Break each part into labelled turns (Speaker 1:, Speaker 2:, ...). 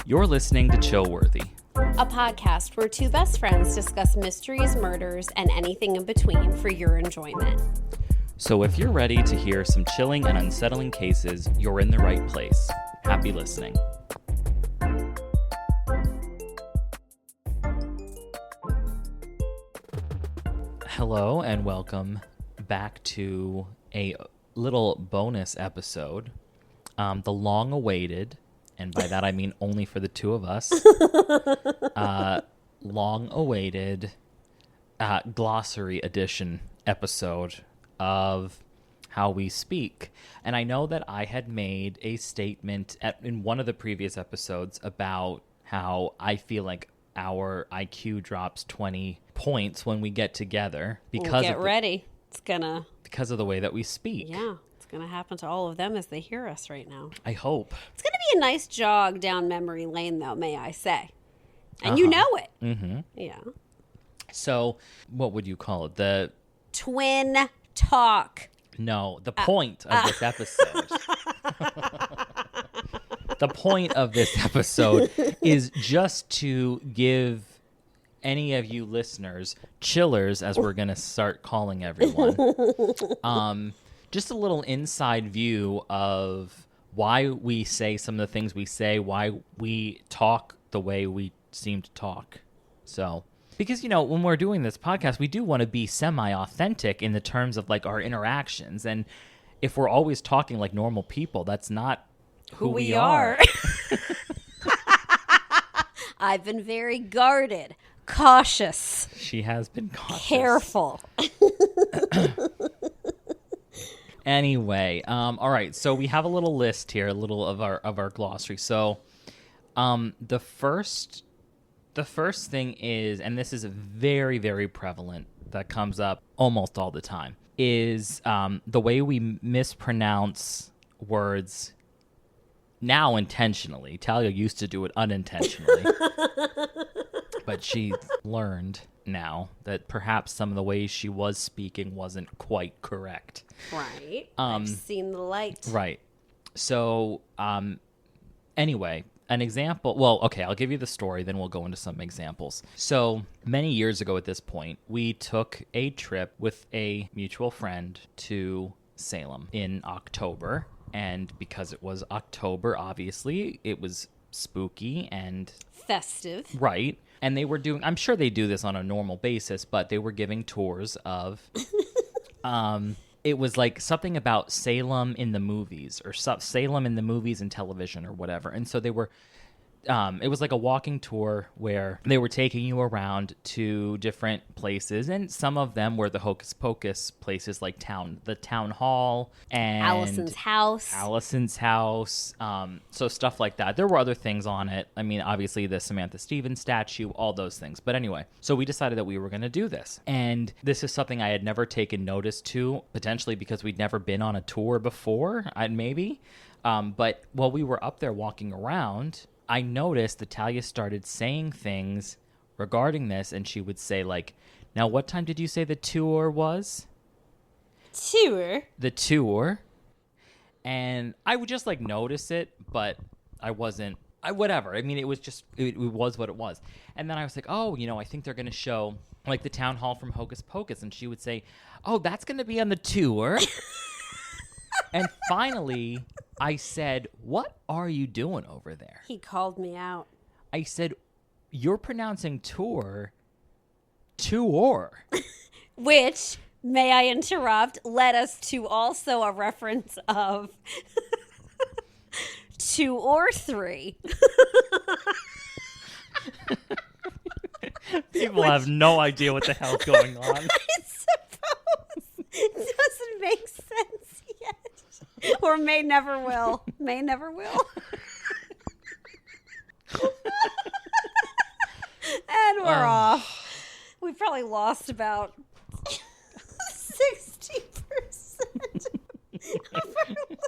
Speaker 1: You're listening to Chillworthy,
Speaker 2: a podcast where two best friends discuss mysteries, murders, and anything in between for your enjoyment.
Speaker 1: So if you're ready to hear some chilling and unsettling cases, you're in the right place. Happy listening. Hello and welcome back to a little bonus episode, the long-awaited, and by that I mean only for the two of us, long-awaited glossary edition episode of How We Speak. And I know that I had made a statement in one of the previous episodes about how I feel like our IQ drops 20 points when we get together because because of the way that we speak.
Speaker 2: Yeah, it's going to happen to all of them as they hear us right now.
Speaker 1: I hope.
Speaker 2: It's going to be a nice jog down memory lane, though, may I say. And you know it.
Speaker 1: Mm-hmm.
Speaker 2: Yeah.
Speaker 1: So, what would you call it? The
Speaker 2: twin talk.
Speaker 1: No, the point of this episode. The point of this episode is just to give any of you listeners, chillers, as we're going to start calling everyone, just a little inside view of why we say some of the things we say, why we talk the way we seem to talk. So, because, you know, when we're doing this podcast, we do want to be semi-authentic in the terms of, like, our interactions. And if we're always talking like normal people, that's not who we are.
Speaker 2: I've been very guarded, cautious.
Speaker 1: She has been cautious.
Speaker 2: Careful.
Speaker 1: Anyway, all right. So we have a little list here, a little of our glossary. So, the first thing is, and this is very, very prevalent, that comes up almost all the time, is the way we mispronounce words. Now intentionally. Talia used to do it unintentionally. But she learned now that perhaps some of the ways she was speaking wasn't quite correct.
Speaker 2: Right. I've seen the light.
Speaker 1: Right. So, anyway, an example. Well, okay, I'll give you the story, then we'll go into some examples. So, many years ago at this point, we took a trip with a mutual friend to Salem in October. And because it was October, obviously, it was spooky and
Speaker 2: festive.
Speaker 1: Right. And they were doing, I'm sure they do this on a normal basis, but they were giving tours of, it was like something about Salem in the movies or Salem in the movies and television or whatever. And so they were, it was like a walking tour where they were taking you around to different places, and some of them were the hocus pocus places, like the town hall and
Speaker 2: Allison's house.
Speaker 1: So stuff like that. There were other things on it. I mean, obviously the Samantha Stevens statue, all those things. But anyway, so we decided that we were going to do this, and this is something I had never taken notice to, potentially because we'd never been on a tour before, maybe. But while we were up there walking around, I noticed that Talia started saying things regarding this, and she would say, like, now what time did you say the tour was?
Speaker 2: Tour?
Speaker 1: The tour. And I would just, like, notice it, but I wasn't, whatever. I mean, it was just, it was what it was. And then I was like, oh, you know, I think they're going to show, like, the town hall from Hocus Pocus. And she would say, oh, that's going to be on the tour. And finally, I said, what are you doing over there?
Speaker 2: He called me out.
Speaker 1: I said, you're pronouncing tour.
Speaker 2: Which, may I interrupt, led us to also a reference of 2 or 3.
Speaker 1: People have no idea what the hell's going on.
Speaker 2: I suppose it doesn't make sense yet. Or may never will. May never will. And we're off. We probably lost about 60% of our listeners.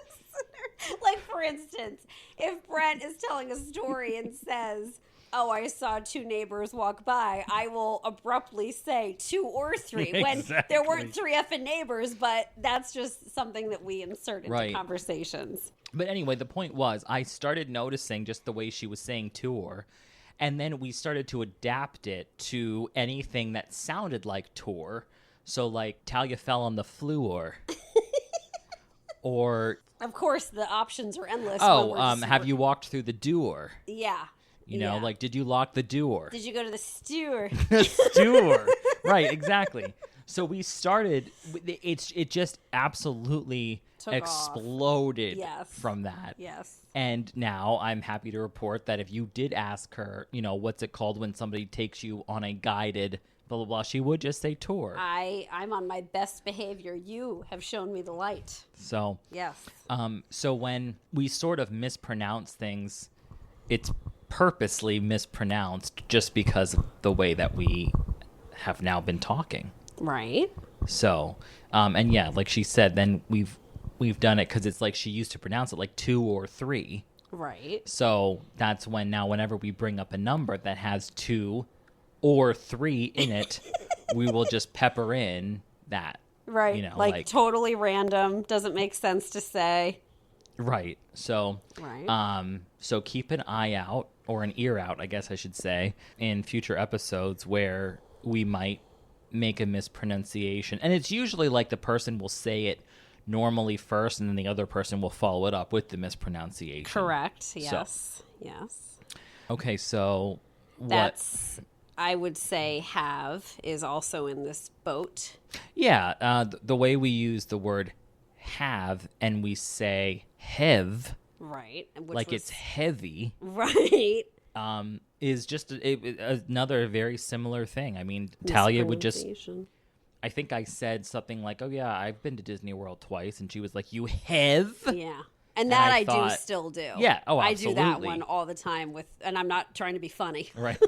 Speaker 2: Like, for instance, if Brent is telling a story and says, oh, I saw 2 neighbors walk by, I will abruptly say 2 or 3 when there weren't 3 effing neighbors, but that's just something that we insert into conversations.
Speaker 1: But anyway, the point was, I started noticing just the way she was saying tour, and then we started to adapt it to anything that sounded like tour. So, like, Talia fell on the floor. Or...
Speaker 2: Of course, the options are endless.
Speaker 1: Oh, have you walked through the door?
Speaker 2: Yeah.
Speaker 1: You know, like, did you lock the door?
Speaker 2: Did you go to the stewer?
Speaker 1: The stewer. Right, exactly. So we started, it just absolutely exploded from that.
Speaker 2: Yes.
Speaker 1: And now I'm happy to report that if you did ask her, you know, what's it called when somebody takes you on a guided blah, blah, blah, she would just say tour.
Speaker 2: I'm on my best behavior. You have shown me the light.
Speaker 1: So,
Speaker 2: yes.
Speaker 1: So when we sort of mispronounce things, it's purposely mispronounced just because of the way that we have now been talking.
Speaker 2: Right.
Speaker 1: So, and yeah, like she said, then we've done it because it's like she used to pronounce it like 2 or 3.
Speaker 2: Right.
Speaker 1: So that's when now whenever we bring up a number that has 2 or 3 in it, we will just pepper in that.
Speaker 2: Right.
Speaker 1: You know,
Speaker 2: like totally random. Doesn't make sense to say.
Speaker 1: Right. So, so keep an eye out, or an ear out, I guess I should say, in future episodes where we might make a mispronunciation. And it's usually like the person will say it normally first, and then the other person will follow it up with the mispronunciation.
Speaker 2: Correct. Yes. So. Yes.
Speaker 1: Okay, so
Speaker 2: that's, I would say, have is also in this boat.
Speaker 1: Yeah, the way we use the word have and we say hev,
Speaker 2: right,
Speaker 1: like it's heavy,
Speaker 2: right,
Speaker 1: is just another very similar thing. I mean, Talia would just, I think I said something like, oh yeah, I've been to Disney World twice, and she was like, you have?
Speaker 2: Yeah. And that I do still do.
Speaker 1: Yeah, oh, absolutely.
Speaker 2: I do that one all the time and I'm not trying to be funny.
Speaker 1: Right.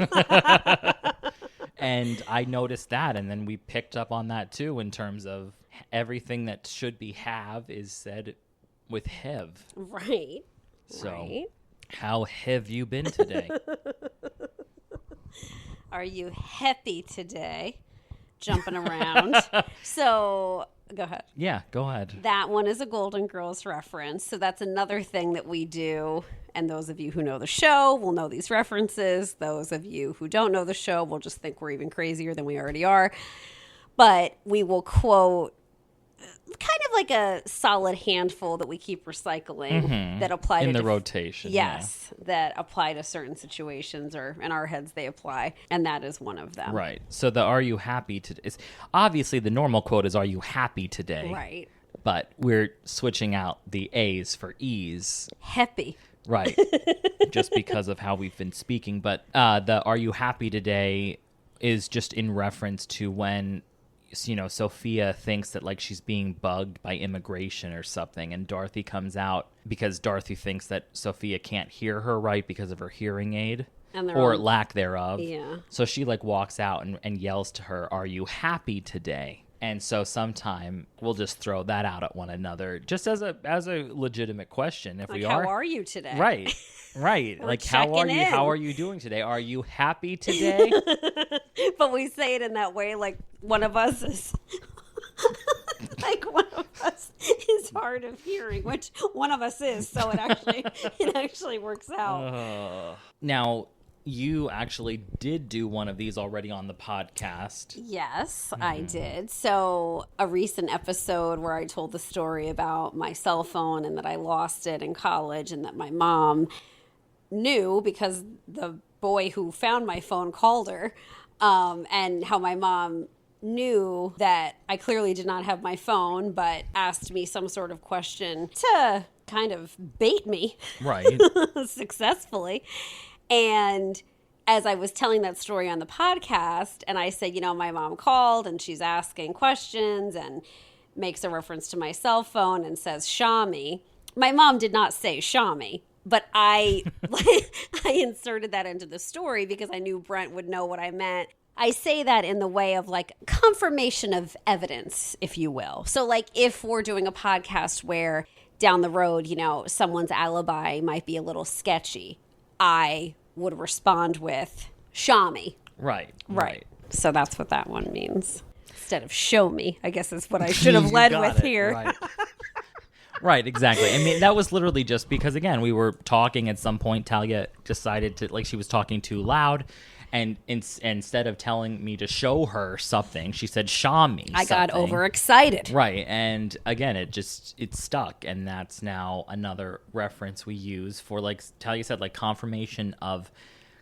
Speaker 1: And I noticed that, and then we picked up on that too in terms of everything that should be have is said with hev.
Speaker 2: Right.
Speaker 1: So,
Speaker 2: right.
Speaker 1: How have you been today?
Speaker 2: Are you happy today? Jumping around. So, go ahead.
Speaker 1: Yeah, go ahead.
Speaker 2: That one is a Golden Girls reference. So that's another thing that we do. And those of you who know the show will know these references. Those of you who don't know the show will just think we're even crazier than we already are. But we will quote kind of like a solid handful that we keep recycling that apply
Speaker 1: in
Speaker 2: to
Speaker 1: the rotation.
Speaker 2: Yes, that apply to certain situations, or in our heads they apply, and that is one of them.
Speaker 1: Right. So the "Are you happy today?" is obviously the normal quote is "Are you happy today?"
Speaker 2: Right.
Speaker 1: But we're switching out the A's for E's.
Speaker 2: Happy.
Speaker 1: Right. Just because of how we've been speaking, but the "Are you happy today?" is just in reference to when, you know, Sophia thinks that like she's being bugged by immigration or something, and Dorothy comes out because Dorothy thinks that Sophia can't hear her right because of her hearing aid or lack thereof.
Speaker 2: Yeah.
Speaker 1: So she like walks out and yells to her, "Are you happy today?" And so sometime we'll just throw that out at one another just as a legitimate question. If
Speaker 2: like,
Speaker 1: we
Speaker 2: how are you today?
Speaker 1: Right. Right. Like, how are you?
Speaker 2: In.
Speaker 1: How are you doing today? Are you happy today?
Speaker 2: But we say it in that way, like one of us is, like one of us is hard of hearing, which one of us is. So it actually works out.
Speaker 1: Now, you actually did do one of these already on the podcast.
Speaker 2: Yes, I did. So a recent episode where I told the story about my cell phone and that I lost it in college, and that my mom knew because the boy who found my phone called her, and how my mom knew that I clearly did not have my phone, but asked me some sort of question to kind of bait me.
Speaker 1: Right.
Speaker 2: Successfully. And as I was telling that story on the podcast, and I said, you know, my mom called and she's asking questions and makes a reference to my cell phone and says, Shami. My mom did not say Shami, but I inserted that into the story because I knew Brent would know what I meant. I say that in the way of like confirmation of evidence, if you will. So like if we're doing a podcast where down the road, you know, someone's alibi might be a little sketchy, I would respond with, "Show me."
Speaker 1: Right.
Speaker 2: So that's what that one means. Instead of "show me," I guess is what I should have led with here.
Speaker 1: Right. Right, exactly. I mean, that was literally just because, again, we were talking at some point. Talia decided to, like, she was talking too loud. And instead of telling me to show her something, she said, "Show me."
Speaker 2: I got
Speaker 1: something.
Speaker 2: overexcited.
Speaker 1: Right. And again, it stuck. And that's now another reference we use for, like Talia said, like confirmation of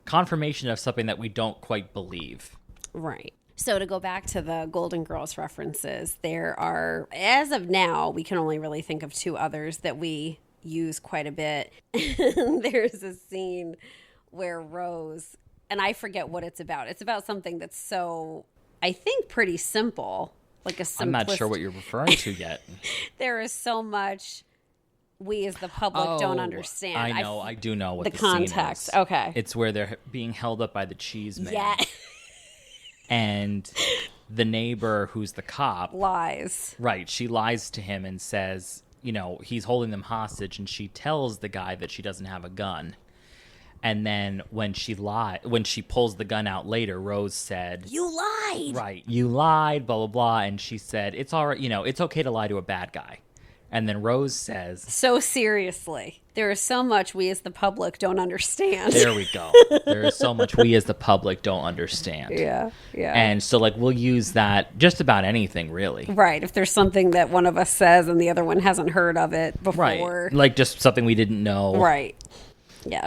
Speaker 1: something that we don't quite believe.
Speaker 2: Right. So to go back to the Golden Girls references, there are, as of now, we can only really think of 2 others that we use quite a bit. There's a scene where Rose, and I forget what it's about. It's about something that's so, I think, pretty simple. Like a
Speaker 1: I'm not sure what you're referring to yet.
Speaker 2: There is so much we as the public don't understand.
Speaker 1: I do know what the
Speaker 2: context.
Speaker 1: Scene is.
Speaker 2: Okay.
Speaker 1: It's where they're being held up by the cheese man.
Speaker 2: Yeah.
Speaker 1: And the neighbor, who's the cop,
Speaker 2: lies.
Speaker 1: Right. She lies to him and says, he's holding them hostage, and she tells the guy that she doesn't have a gun. And then when she pulls the gun out later, Rose said,
Speaker 2: "You lied."
Speaker 1: Right. "You lied, blah, blah, blah." And she said, "It's all right. It's okay to lie to a bad guy." And then Rose says,
Speaker 2: "So seriously, there is so much we as the public don't understand."
Speaker 1: There we go. There is so much we as the public don't understand.
Speaker 2: Yeah.
Speaker 1: And so, like, we'll use that just about anything, really.
Speaker 2: Right. If there's something that one of us says and the other one hasn't heard of it before.
Speaker 1: Right. Like just something we didn't know.
Speaker 2: Right. Yes.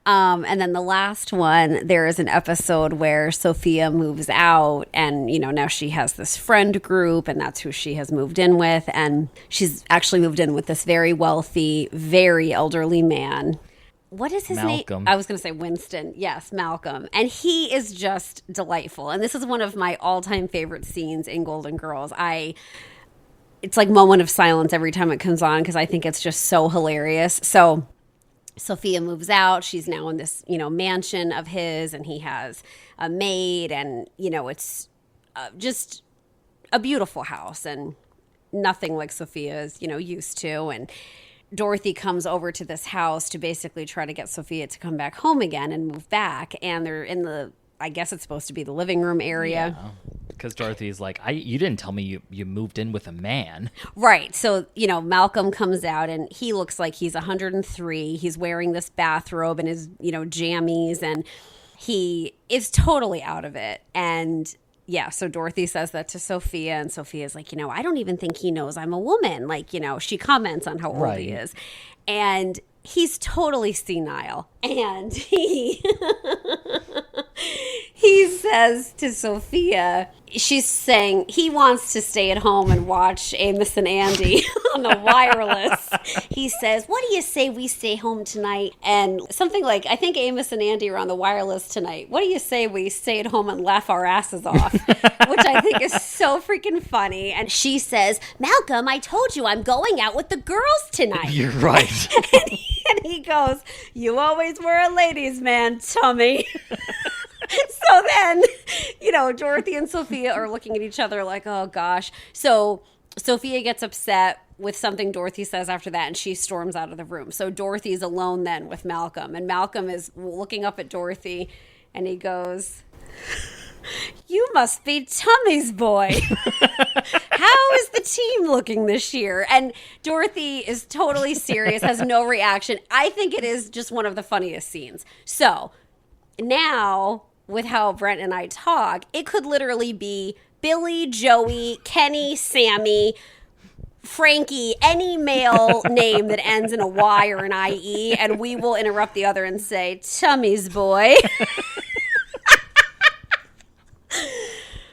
Speaker 2: And then the last one, there is an episode where Sophia moves out and, now she has this friend group and that's who she has moved in with. And she's actually moved in with this very wealthy, very elderly man. What is his
Speaker 1: Malcolm.
Speaker 2: name? I was going to say Winston. Yes, Malcolm. And he is just delightful. And this is one of my all-time favorite scenes in Golden Girls. It's like moment of silence every time it comes on because I think it's just so hilarious. So Sophia moves out. She's now in this, mansion of his, and he has a maid, and, it's just a beautiful house and nothing like Sophia is, used to. And Dorothy comes over to this house to basically try to get Sophia to come back home again and move back. And they're in I guess it's supposed to be the living room area.
Speaker 1: Yeah. Because Dorothy's like, you didn't tell me you moved in with a man.
Speaker 2: Right. So, Malcolm comes out and he looks like he's 103. He's wearing this bathrobe and his, jammies, and he is totally out of it. And yeah, so Dorothy says that to Sophia, and Sophia's like, I don't even think he knows I'm a woman. Like, she comments on how old he is. And he's totally senile. And he says to Sophia, she's saying he wants to stay at home and watch Amos and Andy on the wireless. He says, "What do you say we stay home tonight?" And something like, "I think Amos and Andy are on the wireless tonight. What do you say we stay at home and laugh our asses off?" Which I think is so freaking funny. And she says, "Malcolm, I told you I'm going out with the girls tonight."
Speaker 1: You're right.
Speaker 2: And he goes, "You always were a ladies' man, Tommy." So then, Dorothy and Sophia are looking at each other like, oh, gosh. So Sophia gets upset with something Dorothy says after that, and she storms out of the room. So Dorothy's alone then with Malcolm, and Malcolm is looking up at Dorothy, and he goes, "You must be Tommy's boy. How is the team looking this year?" And Dorothy is totally serious, has no reaction. I think it is just one of the funniest scenes. So now, with how Brent and I talk, it could literally be Billy, Joey, Kenny, Sammy, Frankie, any male name that ends in a Y or an IE, and we will interrupt the other and say, "Tommy's boy."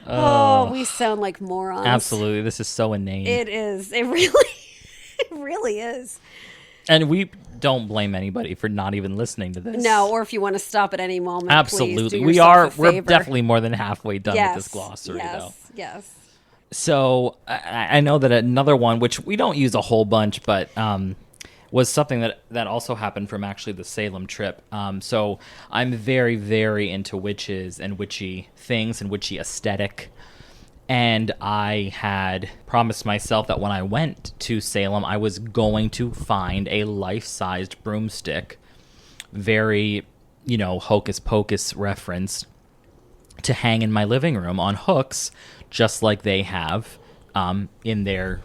Speaker 2: Oh, we sound like morons.
Speaker 1: Absolutely. This is so inane.
Speaker 2: It is. It really is.
Speaker 1: And we don't blame anybody for not even listening to this.
Speaker 2: No, or if you want to stop at any moment,
Speaker 1: absolutely.
Speaker 2: Please do
Speaker 1: We're definitely more than halfway done with this glossary, though.
Speaker 2: Yes.
Speaker 1: So I know that another one, which we don't use a whole bunch, but was something that also happened from actually the Salem trip. So I'm very, very into witches and witchy things and witchy aesthetic. And I had promised myself that when I went to Salem, I was going to find a life-sized broomstick, very Hocus Pocus reference to hang in my living room on hooks, just like they have in their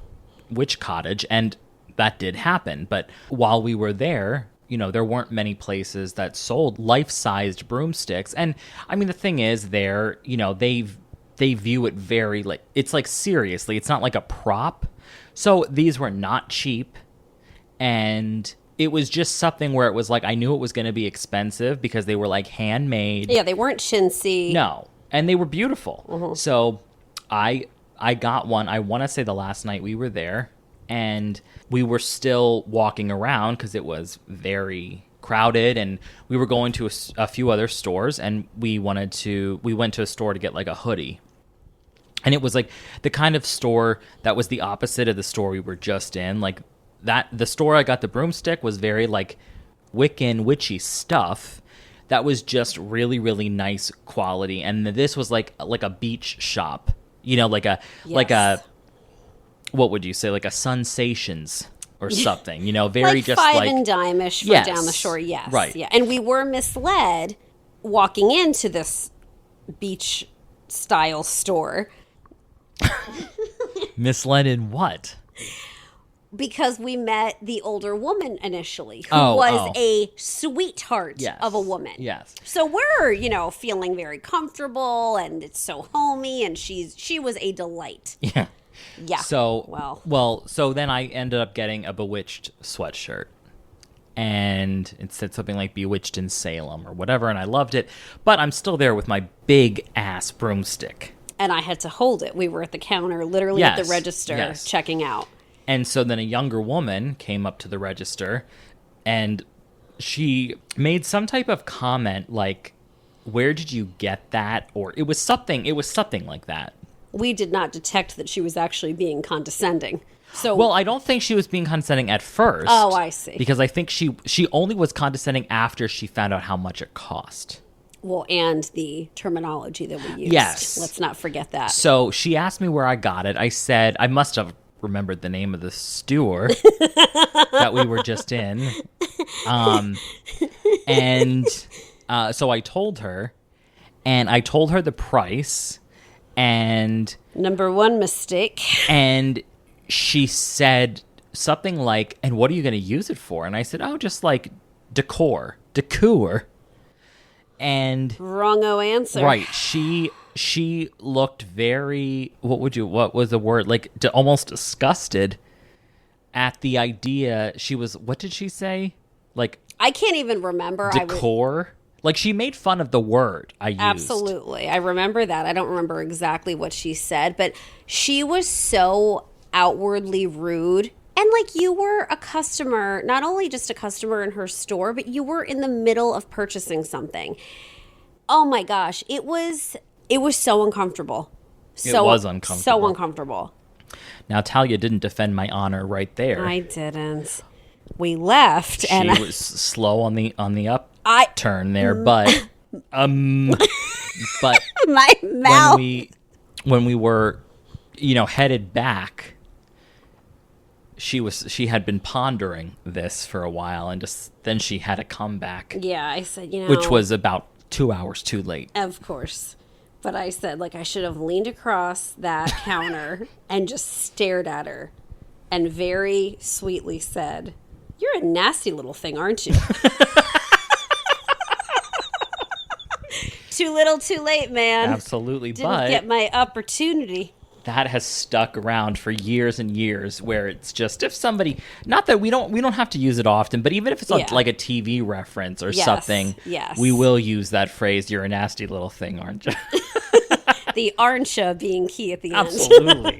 Speaker 1: witch cottage. And that did happen. But while we were there, there weren't many places that sold life-sized broomsticks. And I mean, the thing is, they view it very it's like seriously. It's not like a prop. So these were not cheap. And it was just something where it was like, I knew it was going to be expensive because they were like handmade.
Speaker 2: Yeah, they weren't chintzy.
Speaker 1: No. And they were beautiful. Mm-hmm. So I got one. I want to say the last night we were there, and we were still walking around because it was very crowded, and we were going to a few other stores, and we went to a store to get like a hoodie. And it was like the kind of store that was the opposite of the store we were just in. Like the store I got the broomstick was very like Wiccan witchy stuff that was just really, really nice quality. And this was like a beach shop, like a what would you say, like a Sensations or something, very
Speaker 2: like
Speaker 1: just
Speaker 2: five
Speaker 1: like
Speaker 2: and dime-ish for down the shore. Yes.
Speaker 1: Right.
Speaker 2: Yeah. And we were misled walking into this beach style store.
Speaker 1: Misled in what?
Speaker 2: Because we met the older woman initially, who was a sweetheart of a woman.
Speaker 1: Yes.
Speaker 2: So we're, feeling very comfortable, and it's so homey, and she was a delight.
Speaker 1: Yeah.
Speaker 2: Yeah.
Speaker 1: So so then I ended up getting a Bewitched sweatshirt, and it said something like Bewitched in Salem or whatever, and I loved it. But I'm still there with my big ass broomstick.
Speaker 2: And I had to hold it. We were at the counter, literally at the register, checking out.
Speaker 1: And so then a younger woman came up to the register, and she made some type of comment like, "Where did you get that?" Or it was something like that.
Speaker 2: We did not detect that she was actually being condescending.
Speaker 1: Well, I don't think she was being condescending at first.
Speaker 2: Oh, I see.
Speaker 1: Because I think she only was condescending after she found out how much it cost.
Speaker 2: Well, and the terminology that we used.
Speaker 1: Yes.
Speaker 2: Let's not forget that. So
Speaker 1: she asked me where I got it. I said, I must have remembered the name of the store that we were just in. So I told her, and I told her the price, and...
Speaker 2: Number one mistake.
Speaker 1: And she said something like, and what are you going to use it for? And I said, just like decor. And
Speaker 2: wrongo answer.
Speaker 1: Right. She looked very, what was the word? Like almost disgusted at the idea. She was, what did she say? Like,
Speaker 2: I can't even remember.
Speaker 1: Decor? Like she made fun of the word I used.
Speaker 2: Absolutely. I remember that. I don't remember exactly what she said, but she was so outwardly rude. And like you were a customer, not only just a customer in her store, but you were in the middle of purchasing something. Oh my gosh, it was so uncomfortable.
Speaker 1: It was uncomfortable.
Speaker 2: So uncomfortable.
Speaker 1: Now Talia didn't defend my honor right there.
Speaker 2: I didn't. We left,
Speaker 1: and she was slow on the upturn there, but but
Speaker 2: my mouth.
Speaker 1: When we were, headed back. She had been pondering this for a while, and then she had a comeback.
Speaker 2: Yeah, I said,
Speaker 1: which was about 2 hours too late.
Speaker 2: Of course. But I said, I should have leaned across that counter and just stared at her and very sweetly said, "You're a nasty little thing, aren't you?" Too little, too late, man.
Speaker 1: Absolutely.
Speaker 2: Didn't get my opportunity.
Speaker 1: That has stuck around for years and years, where it's just if somebody, not that we don't have to use it often, but even if it's like a TV reference or something, we will use that phrase, "You're a nasty little thing, aren't you?"
Speaker 2: The aren't you being key at the end.
Speaker 1: Absolutely.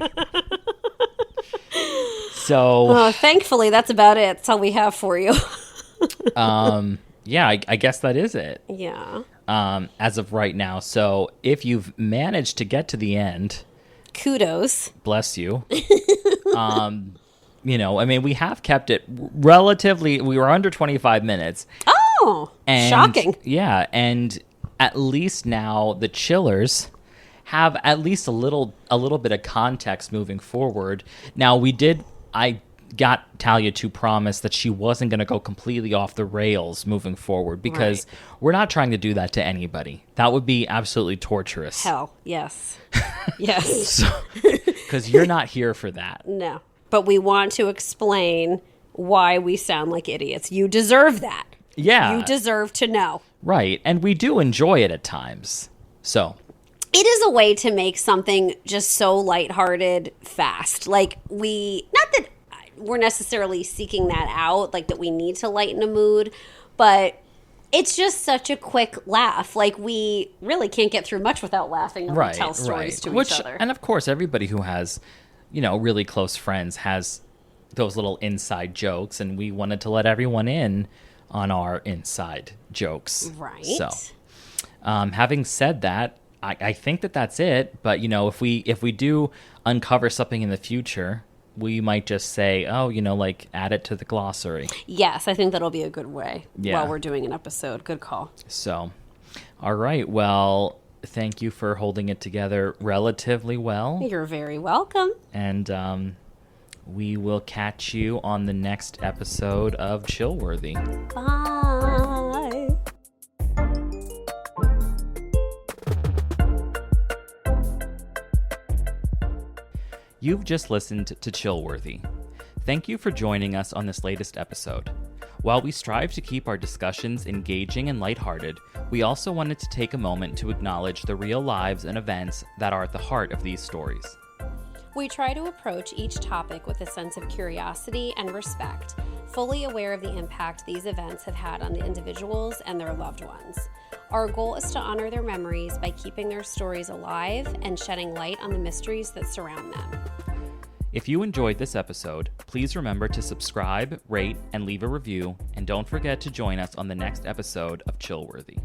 Speaker 1: So
Speaker 2: thankfully that's about it. That's all we have for you.
Speaker 1: I guess that is it.
Speaker 2: Yeah.
Speaker 1: As of right now. So if you've managed to get to the end,
Speaker 2: kudos.
Speaker 1: Bless you. We have kept it relatively, we were under 25 minutes.
Speaker 2: Oh, shocking.
Speaker 1: Yeah, and at least now the chillers have at least a little bit of context moving forward. Now I got Talia to promise that she wasn't going to go completely off the rails moving forward, because we're not trying to do that to anybody. That would be absolutely torturous.
Speaker 2: Hell, yes. Yes.
Speaker 1: Because you're not here for that.
Speaker 2: No. But we want to explain why we sound like idiots. You deserve that.
Speaker 1: Yeah.
Speaker 2: You deserve to know.
Speaker 1: Right. And we do enjoy it at times. So.
Speaker 2: It is a way to make something just so lighthearted fast. Like not that we're necessarily seeking that out, like that we need to lighten a mood, but it's just such a quick laugh. Like, we really can't get through much without laughing when we tell stories to each other.
Speaker 1: And of course, everybody who has, really close friends has those little inside jokes, and we wanted to let everyone in on our inside jokes.
Speaker 2: Right.
Speaker 1: So, having said that, I think that that's it. But, if we do uncover something in the future, we might just say, add it to the glossary.
Speaker 2: Yes, I think that'll be a good way while we're doing an episode. Good call.
Speaker 1: So, all right. Well, thank you for holding it together relatively well.
Speaker 2: You're very welcome.
Speaker 1: And we will catch you on the next episode of Chillworthy.
Speaker 2: Bye.
Speaker 1: You've just listened to Chillworthy. Thank you for joining us on this latest episode. While we strive to keep our discussions engaging and lighthearted, we also wanted to take a moment to acknowledge the real lives and events that are at the heart of these stories.
Speaker 2: We try to approach each topic with a sense of curiosity and respect, fully aware of the impact these events have had on the individuals and their loved ones. Our goal is to honor their memories by keeping their stories alive and shedding light on the mysteries that surround them.
Speaker 1: If you enjoyed this episode, please remember to subscribe, rate, and leave a review, and don't forget to join us on the next episode of Chillworthy.